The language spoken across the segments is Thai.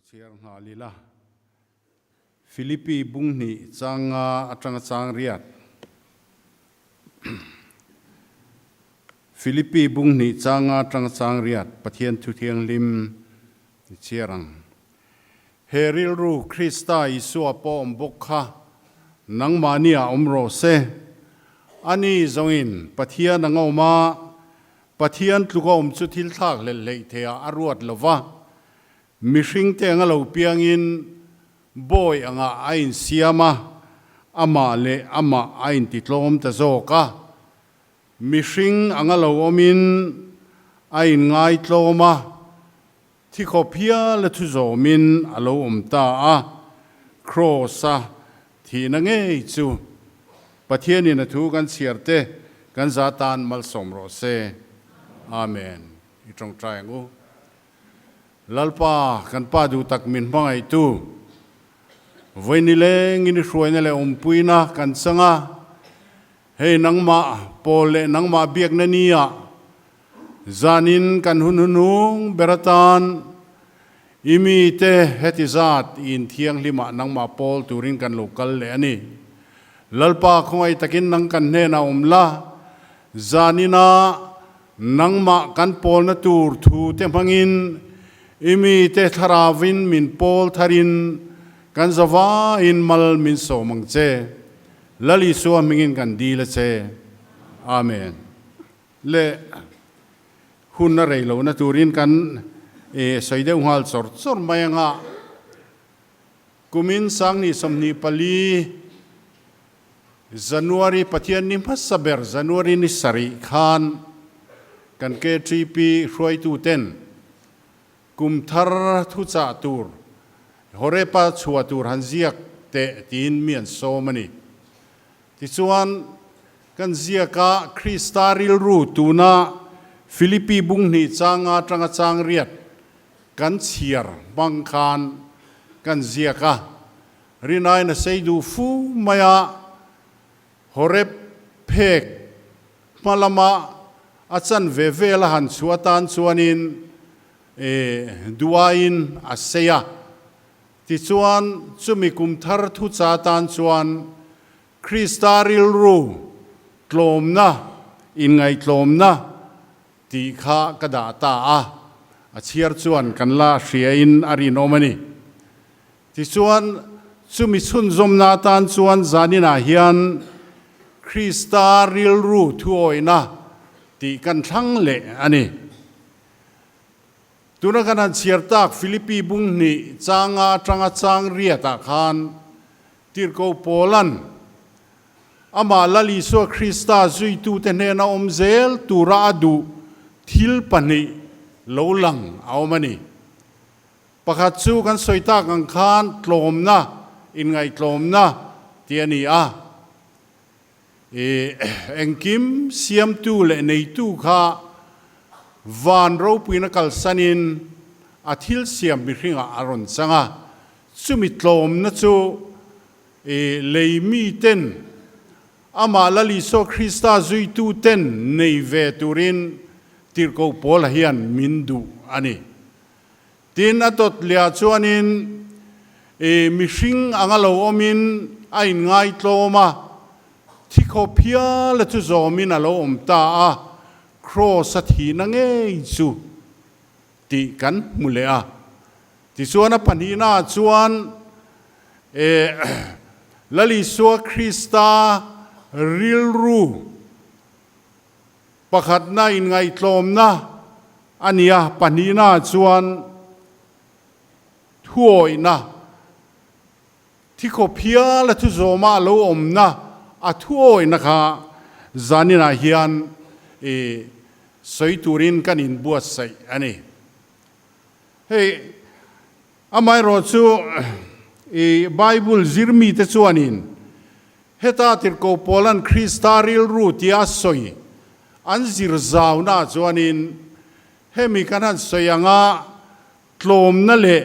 chiar nga lila Philippi bungni changa atanga chang riat Philippi bungni changa atanga chang riat pathian thu thiang lim chiarang heril ru Krista Isu apo ombokha nang mania omro se ani zongin pathian angoma pathian tluka omchu thil thak le le thea aruat lova mishing te angalo piangin boy anga ain siama ama le ama ain titlom ta zoka mishing angalo omin ain ngai tloma thikopia le thu zomin alo omta a crossa thina nge chu pathian in thu kan siarte kan zatan mal somro se amen itong triangle lalpa kan pa du tak min mangai tu voinile ngini hruainele ompuina kan sanga hei nangma pole nangma biak na nia zanin kan hunhunung beratan imi te hetizat in thiang lima nangma pol turin kan lokal le ani lalpa khongai takin nang kan ne na omla zanina nangma kan pol na tur thu te mangin imi te tharavin min pol tharin kan zawa in mal min so mangche lali so mingin kan dila che amen le hunna reilo na turin kan soide unghal chor mayanga kumin sang ni somni pali January pathian ni masaber January ni sari khan kan ke tripi hroi tu ten kum thar thu cha tur horepa chua tur hanziak te tin mian so mani ti chuan kan ziaka kristaril ru tuna Philippi bungni changa tanga chang riat kan chiar bangkhan kan ziaka rinai na seidu fu maya horep phek malama achan vevela han chuatan chuanin duain aseya ti chuan chumi kum thar thu cha tan chuan kristaril ru tlomna in ngai tlomna ti kha kada ta a chiar chuan kan la hria in ari nomani ti chuan chumi chun zomna tan chuan zanina hian kristaril ru thuoina ti kan thang le ani tuna kanan siertak Philippi bungni changa tanga chang riata khan tirko polan ama lali so Krista zui tu tenena omzel tura adu thil pani lolang awmani pakhat chu kan soita kan khan tlomna in ngai tlomna tiani a engkim siam tu le nei tu kha van ro puina kal sanin athil siam mi hringa aron changa chumi tlom na chu leimi ten ama lali so Krista zui tu ten nei ve turin tirko pol hian mindu ani tin atot lia chuanin mi hring angalo omin ain ngai tloma thikopia la chu zomin alo omta a cross athi na nge chu ti kan mulea ti chuana panina chuan lali so Krista rilru pakhat na in ngai tlomna ania panina chuan thuoina thikopia la thu zoma lo omna a thuoina kha zanina hian soiturin kan in buat sai ani hey amai ro chu Bible zirmi te chuanin heta tirko polan kristaril rutia soi an zir zauna chuanin hemi kanan soyanga tlom na le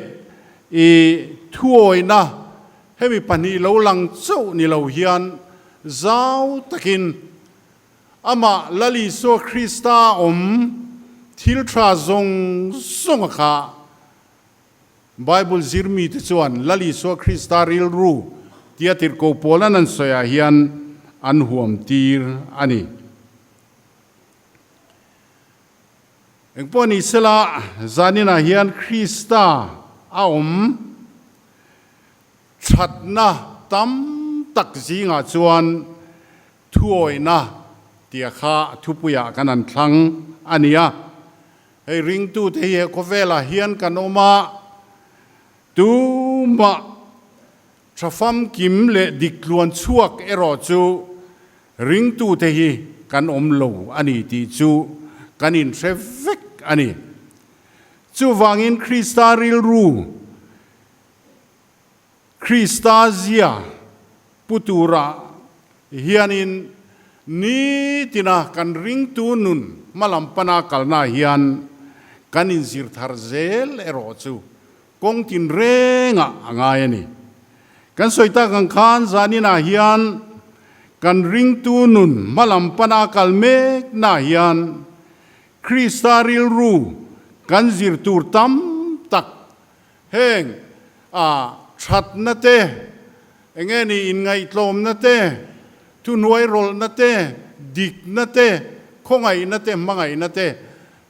thuoina hemi pani lo lang chau ni lo hian zau takin ama lali so Krista thil tra zong kha Bible zirmi te chuan lali so Christaril ru tiatir ko polanan soya hian an huam tir ani engponi sela zanina hian Krista aom thatna tam tak zinga chuan thuoina tia kha thupuya kanan thlang ania hei ring tu te hi ko vela hian kanoma tu ma trafam kim le dikluan chuak ero chu ring tu te hi kan om lo ani ti chu kanin trevek ani chu wangin Christaril ru Christazia putura hianin ni tina kan ring tu nun malampana kalna hian kanin zir thar zel ero chu kong tin renga angai ani kan soita kan khan zanina hian kan ring tu nun malampana kalmek na hian Christaril ru kan zir tur tam tak heng that na te engeni in ngai tlom na te tu nuai rol na te dik na te khongai na te mangai na te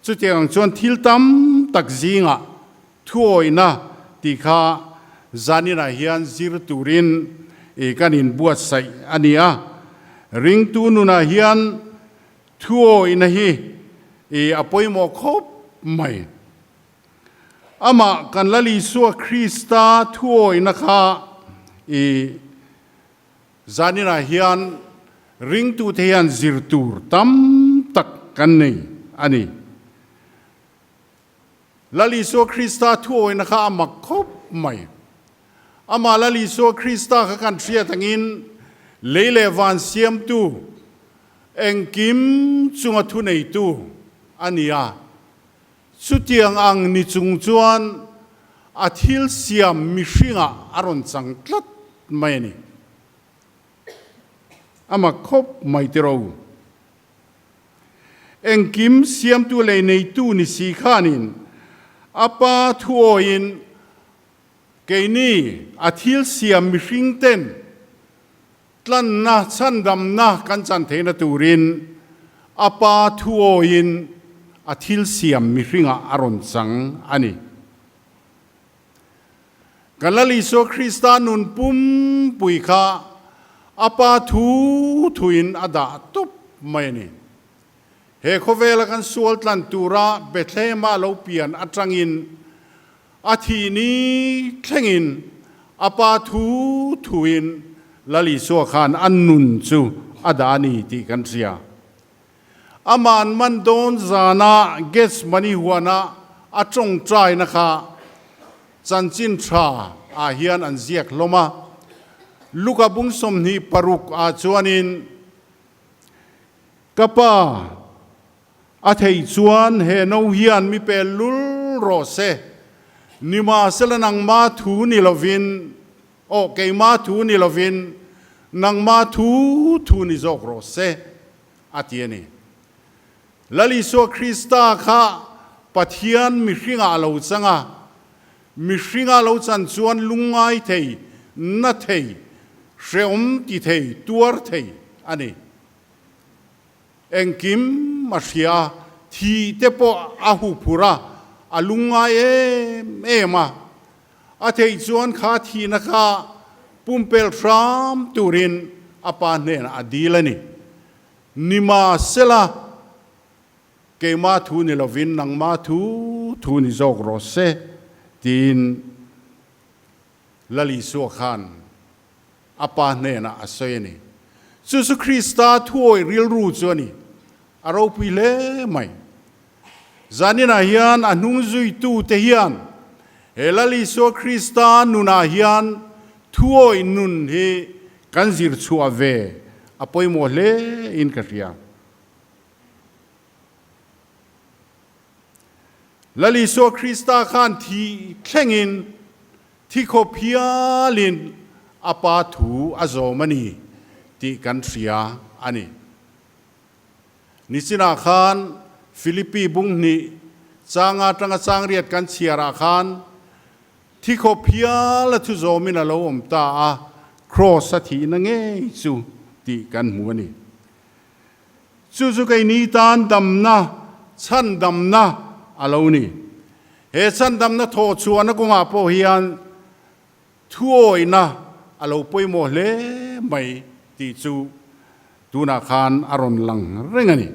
chu tiang chuan thil tam tak zinga thuoina ti kha zanina hian zir turin kanin buat sai ania ring tu nuna hian thuoina hi apoimo khop mai ama kan lali suwa Krista thuoina kha zanina hian ring tu te hian zir tur tam tak kan nei ani lali so Krista thuoina kha ama khop mai ama lali so Krista kha kan thria tangin leile van siam tu engkim chunga thu nei tu ania sutiang ang ni chung chuan athil siam mihringa aron changtlat mai ni ama khop mai tero engkim siam tu le nei tu ni si khanin apa thuoin keini athil siam mihring ten tlan na chandam na kan chan theina turin apa thuoin athil siam mihringa aron chang ani galali so Krista nun pum puikha apa thuin ada top mai ni he khovela kan sual tlan tura Bethlehema lo pian atangin athi ni thlengin apa thuin lali so khan annun chu adani ti kan sia aman man don zana ges mani huana atong trai na kha chanchin tha a hian an ziak loma luka bung som ni paruk a chuanin kapa a thei chuan he no hian mi pe lul ro se nima selanang ma thu ni lovin o ke ma thu ni lovin nang ma thu ni zok ro se atiani lali so Krista kha pathian mihringa lo changa mihringa lo chan chuan lungai thei na thei hreom ti thei tuar thei ani engkim mashia thi tepo ahu phura alunga ema a thei chuan kha thi na kha pumpel ram turin apa ne adilani nima sela ke ma thu ni lovin nang ma thu ni zok ro se tin lali so khan apa ne na asoyeni su Krista thuoi ril ru chuani aro pile mai zanina hian anung zui tu te hian helali so Krista nuna hian thuoi nun he kanzir chua ve apoi mo le in karia lali so Krista khan thi thlengin thi khopialin apa thu azomani ti kan thria ani nisina khan Philippi bung ni changa tanga changriat kan chiara khan ที่เขาเพียละทุโจมินาโลมตาครอสถีนังเอจูตีกันหัวนี่จู่ๆไอ้นี่ตานดำนะฉันดำนะอะไรนี่เฮฉันดำนะโทชวนนะกูงาโปเฮียนทั่วนะอะไรไปหมดเลยไม่ตีจูดูนาคานอารอนลังเรื่องนี้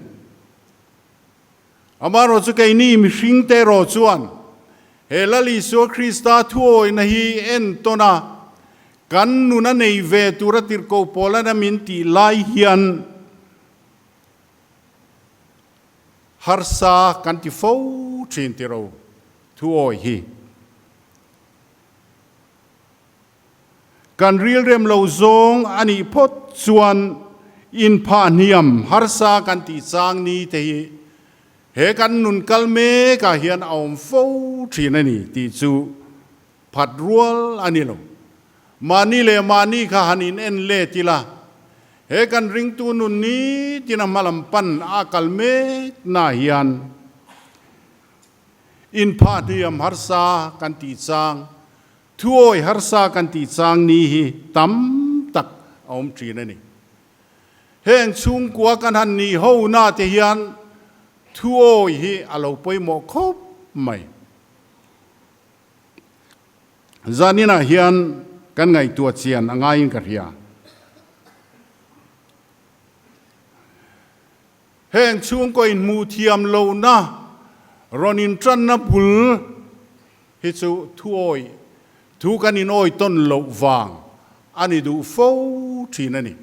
อามาโรจุกไอ้นี่มีสิงเตโรจวนเฮลลิโซคริสตาทั่วนะฮีเอ็นตัวนะกันนุนันในเวตุรติรโกโปลนะมินตีไลเฮียนฮาร์ซากันที่ฟูชินติโรทั่วฮีกันเรียลเรมเราจงอันนี้พดส่วนอินพานิยมฮาร์ซากันที่จางนี้เตยเฮกันนุนกัลเมกาเฮียนเอาฟูชินนี่ที่จูผัดรัวอันนี้เรามานี่เลยมานี่ข้าหันินเอ็นเลติละเฮกันริงตูนุนนี้ที่นำมาลำปันอากัลเมนาเฮียนอินพานิยมฮาร์ซากันที่จางทั่วฮาร์ซากันที่จางนี้ตั้มตักเอามจีนนี่เฮงชุงกัวกันหันนี่หูหน้าเทียนทั่วฮีอาเราไปหมกคบไม่จานี่นะเฮียนกันไงตัวเชียนง่ายกันเฮียเฮงชุงก็อินมูเทียมโลนะรอนินจันนับบุลฮิจูทั่วทุกันอินโอยต้นโลวางอันนี้ดูฟูทีนั่นนี่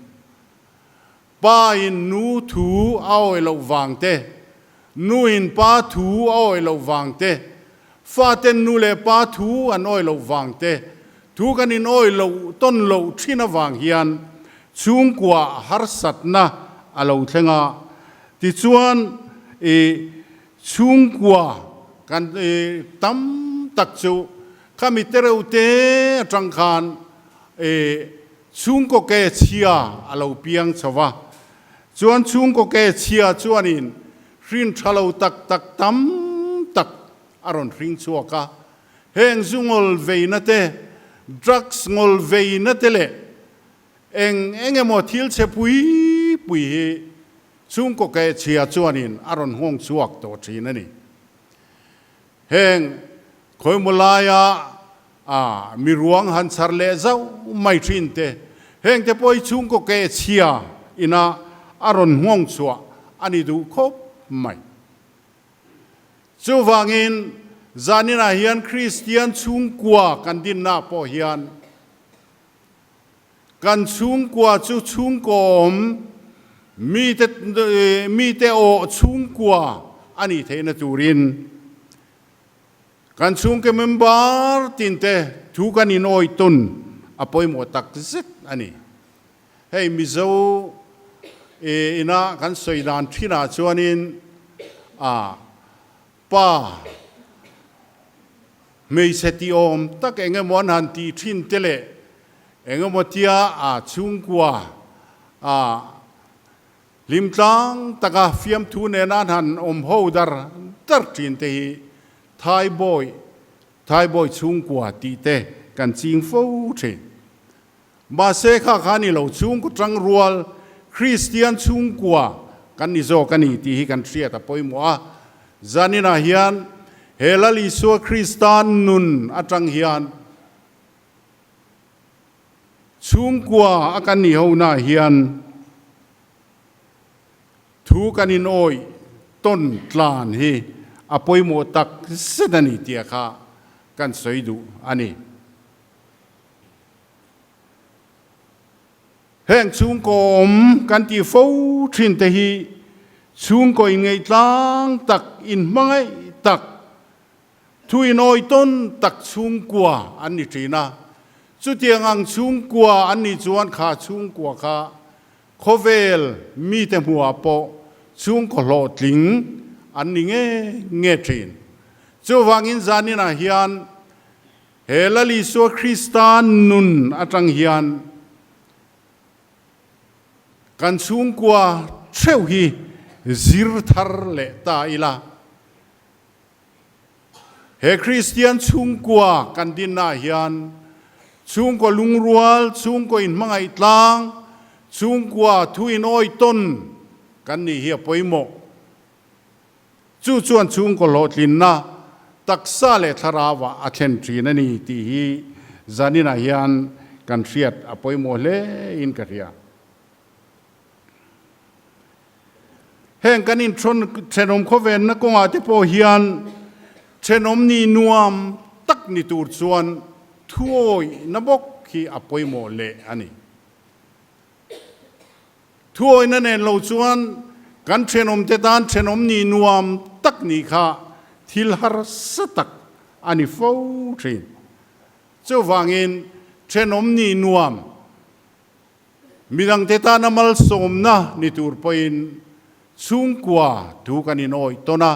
ป้าอินนูถูเอาไอ้โลวางเตนูอินป้าถูเอาไอ้โลวางเตฟาเตนนูเลป้าถูอันโอยโลวางเตทุกันอินโอยโลต้นโลที่นวางเฮียนชุงกว่าฮาร์สัตนะอาโลเทงาที่ชวนชุงกว่ากันตั้มตักจูข้ามิเตเรอุเตจังคานชุงก็แก่เชียอาโลเปียงชวะชวนชุงก็แก่เชียชวนอินรินชาโลตักตักตั้มตักอารอนริงชัวกะเฮงซุงอลเวนัตเตดรักส์งอลเวนัตเตเลเองหมดทิลเชปุยปุยชุงก็แก่เชียชวนอินอารอนห้องชัวกตัวทีนั่นนี่เฮงคอยมุลายามีรวงหันสารเลเจ้าไม่ทินเตเฮงแต่พอยชุงก็แก่เชียอินาอารอนห้องชัวอันนี้ดูครบไม่จู่ฟังอินจานินาเฮียนคริสเตียนชุงกัวกันดินนาพอเฮียนกันชุงกัวจู่ชุงกอมมีแต่โอชุงกัวอันนี้เทนตูรินกันชุงเกมบาร์ตินเตทุกันอินโอยตุนอภัยหมดตักซิดอันนี้ให้มิโซอินากันสวยดานที่น่าชวนินป้าไม่เสติอมตักเองมอนหันตีทินเตเลเองมอที่ชุงกัวลิมตังตะกาฟิมทูเนนันหันโฮดาร์ตัร์ทินเตฮีไทยบอยชุงกัวตีเตกันจิงฟูเชมาเสกขาขานี่เราชุงกุจังรัวคริสเตียนชุงกัวกันนิโซกันนี่ตีกันเสียแต่ปอยมัวจานินาเฮียนเฮลลิโซคริสตานนุนอาจังเฮียนชุงกัวอากันนี่เอาหน้าเฮียนทุกันอินโอยต้นตลานฮีอภัยหมดตักเสดนี่เตียข้ากันสวยดูอันนี้แห่งชุงกอมกันที่ฟูทินเตฮีชุงก็อินไงตังตักอินมังไงตักทุยน้อยต้นตักชุงกัวอันนี้ทีนะจุดยังอังชุงกัวอันนี้จวนขาชุงกัวขาโคเวลมีแต่หัวโปชุงก็โลดลิงอันนี้เงี้ยทีนจู่ฟังอินจานินาเฮียนเฮลลิโซคริสตานนุนอาจังเฮียนกันชุงกัวเชื่อฮีซิร์ทาร์เลตาอิลาเฮ คริสเตียนชุ่งกว่ากันดินนาเฮียนชุ่งกว่าลุงรัวชุ่งกว่าอินมังไอตลางชุ่งกว่าทุยน้อยต้นกันนี่เฮียปอยโมจู่จวนชุ่งกว่าโลดลินนะตักซาเลทาราวะอาเชนทรีนันนี่ที่ฮีจานินาเฮียนกันเสียดอปอยโมเลอินกะเรียแห่งกันอินชนเชนอมโคเวนนักงอาติโปเฮียนเชนอมนีนวมตักนิตูรส่วนถ้วยนบกที่อปอยโมเลอันนี้ถ้วยนั่นเองเราส่วนกันเชนอมเตตานเชนอมนีนวมตักนี่ค่ะทิลฮาร์สตักอันนี้ฟูทรีเจ้าฟังอินเชนอมนีนวมมีดังเตตานมัลสมนะนิตูรปอยน์สูงกว่าถูกันอินโอยตัวนะ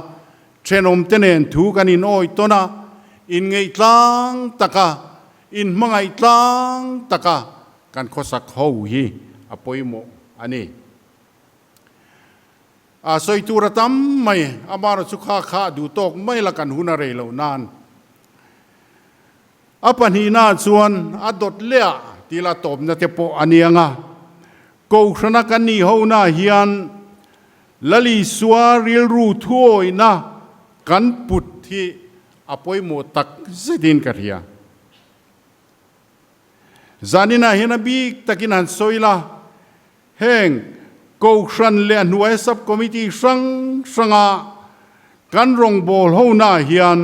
เชนอมเตเนนถูกันอินโอยตัวนะอินไงตังตะกะอินมังไงตังตะกะกันข้อสักเขาฮีอปอยโมอันนี้สอยตูระตั้มไม่อาบาร์สุขาขาดูตกไม่ละกันหุนอะไรเหล่านานปัญหาส่วนดดเลี้ยทีละตบนะเทปอันนี้งะกูชนะกันนี่เขาหน้าเฮียนลลีสวาริลรูถ้วยนะกันปุดที่อปอยโมตักเสดินกันเฮียจานินาเฮนบีตะกินันสอยละแห่งกูชันเลียนหน่วยซับคอมมิตี้สังกันรองบอลเขาหน้าเฮียน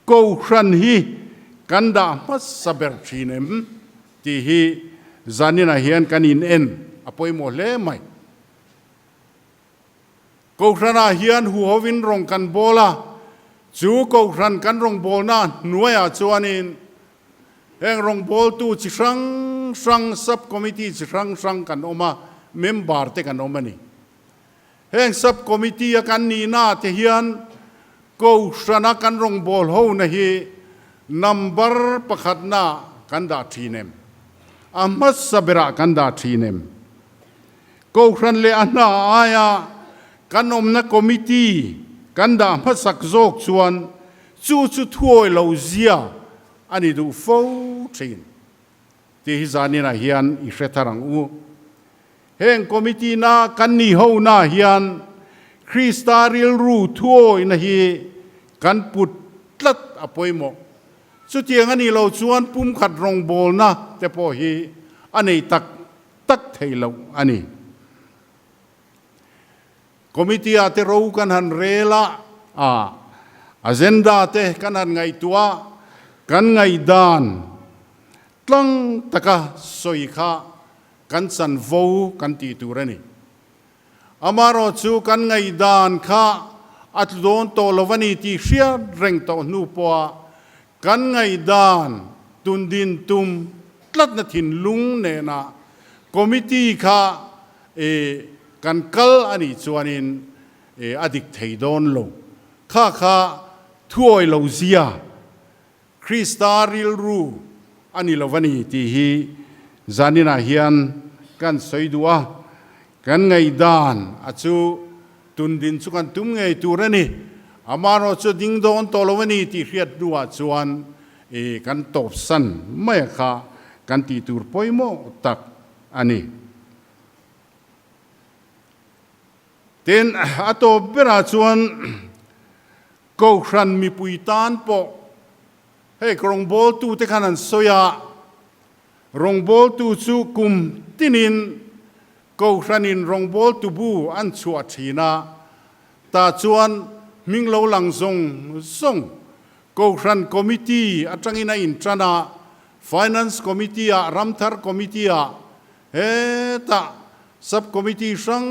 กูชันฮีกันดามัสซับเบอร์ชีเนมที่ฮีจานินาเฮียนกันอินเอ็นอปอยโมเลไม่กูชันเฮียนหัววินรองกันบอลจูกูชันกันรองบอลน่ะหน่วยอาจวนอินแห่งรองบอลตู้จิสังซับคอมมิตี้จิสังกันออกมาเมมเบอร์เตกันออกมานี่แห่งซับคอมมิตี้กันนี่น่าเทียนกูชันกันรองบอลเขานะฮีนัมเบอร์ประคัดหน้ากันดาทีเนมมัสซับเบระกันดาทีเนมกูชันเลอันน่าอายะกันอมนักคอมมิตี้กันดามัสสักโจกชวนจู่ถ้วยเราเสียอันนี้ดูฟูชินที่ฮิจานีน่าเฮียนอิเชตารังอูแห่งคอมมิตี้น่ากันนี่เขาน่าเฮียนคริสตาริลรูถ้วยนะฮีกันปุดลัดอปอยโมสุดที่อันนี้เราชวนปุ่มขัดรองบอลนะแต่พอฮีอันนี้ตักเทเราอันนี้คอมมิตี้อาเตรู้กันหันเรล่าอเจนดาเตกันหันไงตัวกันไงดานตั้งตะกะสอยข้ากันสันโวกันตีตูระนี่อามารอจูกันไงดานข้าอัตโดนโตลวันนี้ที่เชียเร่งโตนูปัวกันไงดานตุนดินตุมตัดนาทินลุงเนนะคอมมิตี้ข้ากันกัลอันนี้ชวนินอดิกเทยโดนโลข้าถ้วยโลเซียคริสตาริลรูอันนี้ละวันนี้ที่ฮีจานินาเฮียนกันสอยดัวกันไงดานอาจูตุนดินสุกันตุ้มไงตูระนี่อามารอจูดิ้งโดนโตละวันนี้ที่เรียดดัวจวนกันตบสันไม่ค่ะกันตีตูรปอยโมตักอันนี้เต็นอัตบเบราจวนกูชันมีปุยตานปอเฮ้กรงบอลตู้เตขันันสอยารองบอลตู้ซูกุมตินินกูชันินรองบอลตู้บูอันชัวชีนาตาจวนมิงโลหลังส่งกูชันคอมมิตี้อัตรังอินาอินทรานา Finance Committee รัมทาร์คอมมิตี้เฮตา Sub Committee สัง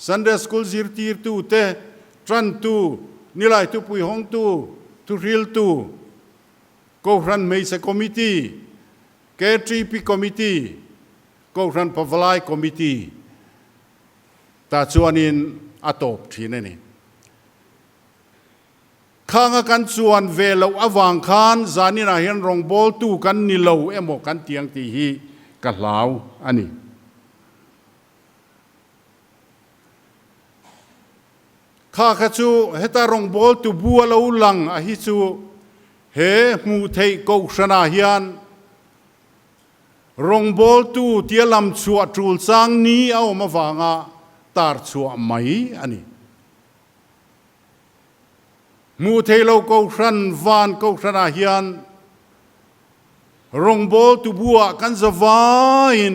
Sunday School ซิร์ตีร์ตู้เตทรันตู้นิลายตู้ปุยห้องตู้ทุริลตู้กูชันเมย์คอมมิตี้K3P Committee กูชันพาวลายคอมมิตี้ตาชวนินอัตบทีนี่ข้างกันชวนเวลาอวังคานจานินาเห็นรองบอลตู้กันนิลาวโมกันเตียงตีฮีกันลาวอันนี้ ข้าขจูเฮตารองบอลตุบัวลาอุลังอหิจูเฮมูเทยกชนาฮิยันรองบอลตูเตียลำชัวจูลสังนี้เอามาฟังตาร์ชัวไม่อันนี้มูเทยเรากชันวานกชนาฮิยันรองบอลตุบัวกันจะวาน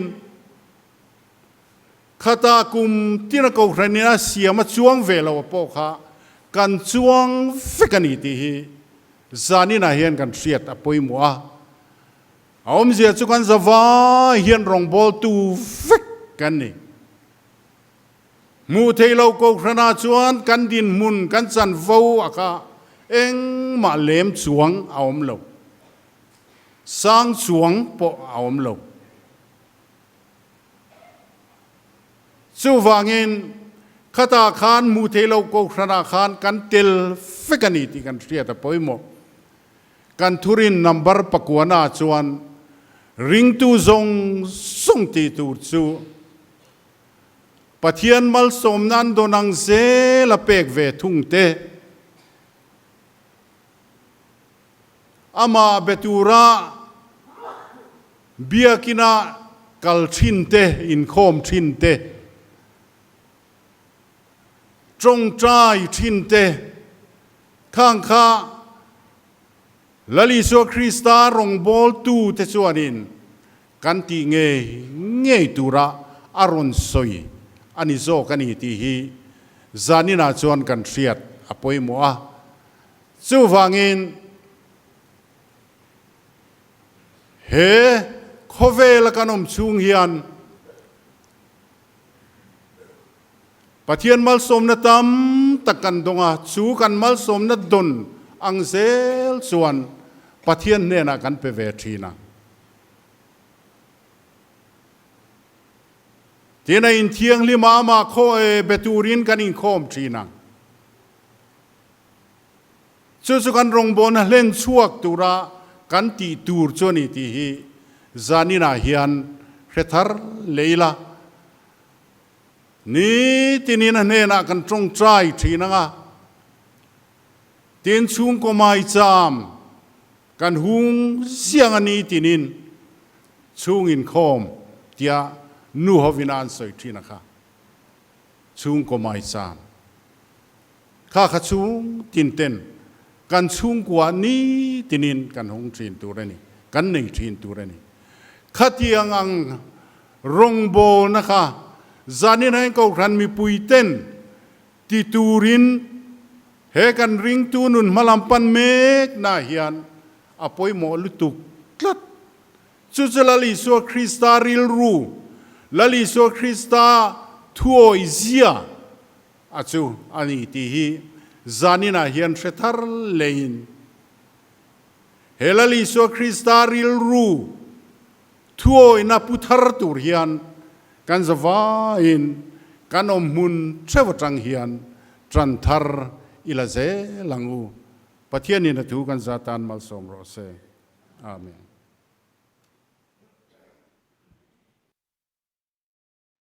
ข้าตาคุมที่นักกรณีน่าเสียมาช่วงเวลาปอกhaกันช่วงฟิกันนี่ที่จานี่น่าเห็นกันเสียดอภัยมัวเอาไม่เสียจุกันจะว่าเห็นรองบอลตูฟิกันนี่มูเทเรากรณีชวนกันดินมุนกันสันฟูอะค่ะเอ็งมาเลี้ยมช่วงเอาไม่ลงสร้างช่วงปอเอาไม่ลงสู้ฟังเงินข้าตาขานมูเทลโกขนาขานกันเตลฟิกันนี่ที่กันเสียแต่ปอยโมกันทุรินนัมบาร์ปกวนาชวนริงตูซงส่งตีตูจูปะเทียนมัลสมนันโดนังเซลเปกเวทุงเตอามาเบตูระเบียกินากัลชินเตอินโคมชินเตจงใจชินเตข้างข้าลลิโซคริสตารองบอลตูเตชวนินกันตีเงยตุระอารอนสอยอันนี้โซกันนี่ที่ฮีจานินาชวนกันเสียดอภัยมัวสู้ฟังอินเฮโคเวลกันอมชุงเฮียนปะเทียนมัลสมนตามตะกันดงชูกันมัลสมนดนอังเซลส่วนปะเทียนเนี่ยนะกันเปเวทีนะที่ในอินเทียงลิมาโคเบตูรินกันอินโคมทีนะสุกันรงบนเล่นชวกตุระกันตีตูร์จนี่ที่จานินาเฮียนเฮทาร์เลล่านี่ที่นี่นั่นเองนะกันตรงใจทีนะทีนชุงก็ไม่จำกันหุงเสียงอันนี้ที่นี่ชุงอินคอมเดียนูฮวินานสอยทีนะคะชุงก็ไม่จำข้าขชุงตินเต้นกันชุงกว่านี้ที่นี่กันหงทีนตัวนี้กันหนึ่งทีนตัวนี้ข้าเทียงอังรงโบนะคะจานี่นั่นก็รันมีปุยเต้นที่ตูรินเฮกันริงตูนุนมาลำปันเมกนาเฮียนอภัยหมอลุตุกลัดสุดลลิโซคริสตาริลรูลลิโซคริสตาทัวอิเซียอาจูอันนี้ที่ฮีจานี่นาเฮียนเชตาร์เลนเฮลลิโซคริสตาริลรูทัวอินาพุทธร์ตูเฮียนกันจะว่าอินกันอมมุนเชวจังเฮียนจันทร์อิลาเซลังูปะเทียนนี่นะถูกันซาตานมัลสมโรเซอาเมน